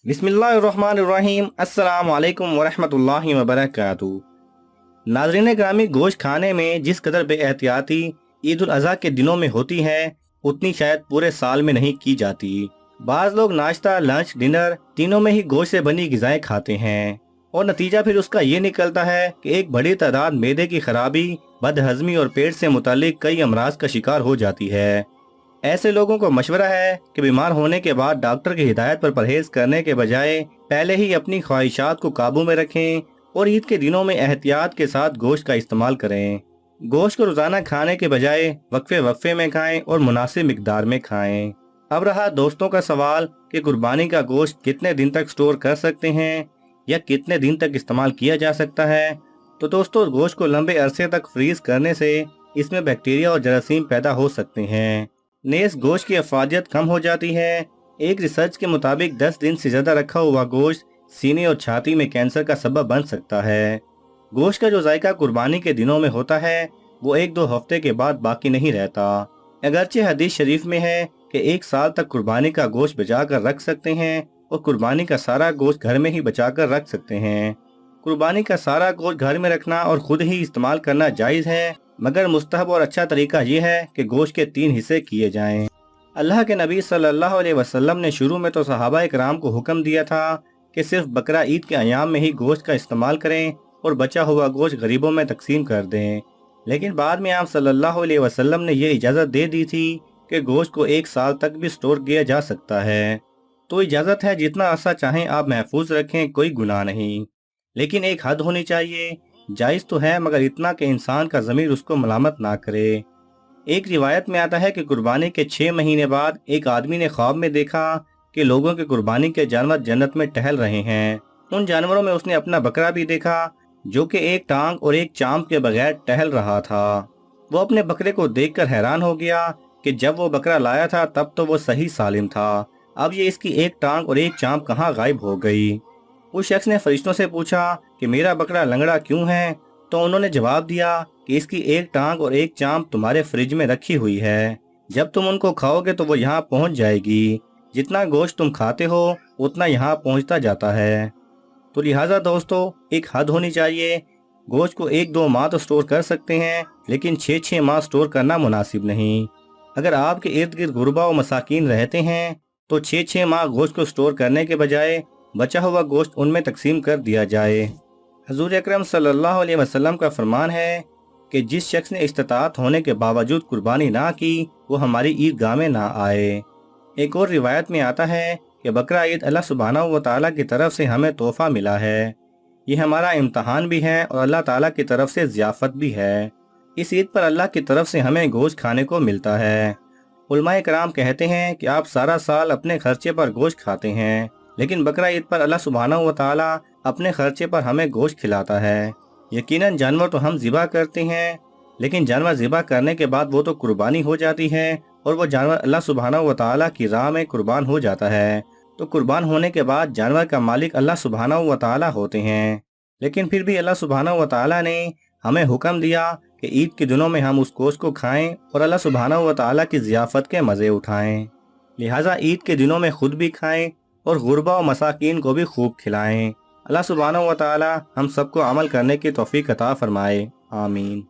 बिस्मिल्लाहिर्रहमानिर्रहीम। अस्सलाम वालेकुम वरहमतुल्लाहि वबरकातुहू। नाज़रीन ग्रामी, गोश्त खाने में जिस कदर बेएहतियाती ईद उल अज़हा के दिनों में होती है, उतनी शायद पूरे साल में नहीं की जाती। बाज़ लोग नाश्ता, लंच, डिनर तीनों में ही गोश्त से बनी ग़िज़ाएं खाते हैं और नतीजा फिर उसका ये निकलता है कि एक बड़ी तादाद मैदे की खराबी, बदहज़मी और पेट से मुतालिक कई अमराज का शिकार हो जाती है। ऐसे लोगों को मशवरा है कि बीमार होने के बाद डॉक्टर की हिदायत पर परहेज करने के बजाय पहले ही अपनी ख्वाहिशात को काबू में रखें और ईद के दिनों में एहतियात के साथ गोश्त का इस्तेमाल करें। गोश्त को रोजाना खाने के बजाय वक्फे वक्फे में खाएं और मुनासिब मिकदार में खाएं। अब रहा दोस्तों का सवाल कि कुर्बानी का गोश्त कितने दिन तक स्टोर कर सकते हैं या कितने दिन तक इस्तेमाल किया जा सकता है। तो दोस्तों, गोश्त को लंबे अरसे तक फ्रीज करने से इसमें बैक्टीरिया और जरासीम पैदा हो सकते हैं। नेस गोश्त की अफादियत कम हो जाती है। एक रिसर्च के मुताबिक 10 दिन से ज़्यादा रखा हुआ गोश्त सीने और छाती में कैंसर का सबब बन सकता है। गोश्त का जो जायका कुर्बानी के दिनों में होता है, वो 1-2 हफ्ते के बाद बाकी नहीं रहता। अगरचे हदीस शरीफ में है कि 1 साल तक कुर्बानी का गोश्त बचा कर रख सकते हैं और कुर्बानी का सारा गोश्त घर में ही बचा कर रख सकते हैं। कुर्बानी का सारा गोश्त घर में रखना और खुद ही इस्तेमाल करना जायज़ है, मगर मुस्तहब और अच्छा तरीका ये है कि गोश्त के 3 हिस्से किए जाएं। अल्लाह के नबी सल्लल्लाहु अलैहि वसल्लम ने शुरू में तो सहाबा इकराम को हुक्म दिया था कि सिर्फ बकरा ईद के अयाम में ही गोश्त का इस्तेमाल करें और बचा हुआ गोश्त गरीबों में तकसीम कर दें। लेकिन बाद में आप सल्लल्लाहु अलैहि वसल्लम ने यह इजाज़त दे दी थी कि गोश्त को 1 साल तक भी स्टोर किया जा सकता है। तो इजाज़त है, जितना अरसा चाहें आप महफूज रखें, कोई गुनाह नहीं। लेकिन एक हद होनी चाहिए। जायज़ तो है, मगर इतना कि इंसान का ज़मीर उसको मलामत ना करे। एक रिवायत में आता है कि कुर्बानी के 6 महीने बाद एक आदमी ने ख्वाब में देखा कि लोगों के कुर्बानी के जानवर जन्नत में टहल रहे हैं। उन जानवरों में उसने अपना बकरा भी देखा, जो कि एक टांग और एक चांप के बगैर टहल रहा था। वो अपने बकरे को देखकर हैरान हो गया कि जब वो बकरा लाया था तब तो वो सही सालिम था, अब ये इसकी एक टांग और एक चांप कहाँ गायब हो गई। उस शख्स ने फरिश्तों से पूछा कि मेरा बकरा लंगड़ा क्यों है, तो उन्होंने जवाब दिया कि इसकी एक टांग और एक चांप तुम्हारे फ्रिज में रखी हुई है, जब तुम उनको खाओगे तो वो यहाँ पहुँच जाएगी। जितना गोश्त तुम खाते हो उतना यहाँ पहुँचता जाता है। तो लिहाजा दोस्तों, एक हद होनी चाहिए। गोश्त को 1-2 माह तो स्टोर कर सकते हैं, लेकिन 6-6 माह स्टोर करना मुनासिब नहीं। अगर आपके इर्द गिर्द गुरबा और मसाकीन रहते हैं तो 6-6 माह गोश्त को स्टोर करने के बजाय बचा हुआ गोश्त उनमें तकसीम कर दिया जाए। हजूर अकरम सल्लल्लाहु अलैहि वसल्लम का फरमान है कि जिस शख्स ने इस्तिताअत होने के बावजूद कुर्बानी ना की, वो हमारी ईदगाह में ना आए। एक और रिवायत में आता है कि बकरा ईद अल्लाह सुब्हानहू व तआला की तरफ से हमें तोहफा मिला है। ये हमारा इम्तहान भी है और अल्लाह ताला की तरफ से ज़ियाफ़त भी है। इस ईद पर अल्लाह की तरफ से हमें गोश्त खाने को मिलता है। उलमाए कराम कहते हैं कि आप सारा साल अपने खर्चे पर गोश्त खाते हैं, लेकिन बकरा ईद पर अल्लाह सुब्हानहू व तआला अपने खर्चे पर हमें गोश्त खिलाता है। यकीनन जानवर तो हम ज़िबा करते हैं, लेकिन जानवर ज़िबा करने के बाद वो तो कुर्बानी हो जाती है और वो जानवर अल्लाह सुब्हानहू व तआला की राह में कुर्बान हो जाता है। तो कुर्बान होने के बाद जानवर का मालिक अल्लाह सुब्हानहू व तआला होते हैं। लेकिन फिर भी अल्लाह सुब्हानहू व तआला ने हमें हुक्म दिया कि ईद के दिनों में हम उस गोश्त को खाएं और अल्लाह सुब्हानहू व तआला की ज़ियाफ़त के मज़े उठाएं। लिहाजा ईद के दिनों में खुद भी खाएं और गुरबा और मसाकीन को भी खूब खिलाएं। अल्लाह सुब्हानहू व तआला हम सबको अमल करने की तौफीक अता फरमाए। आमीन।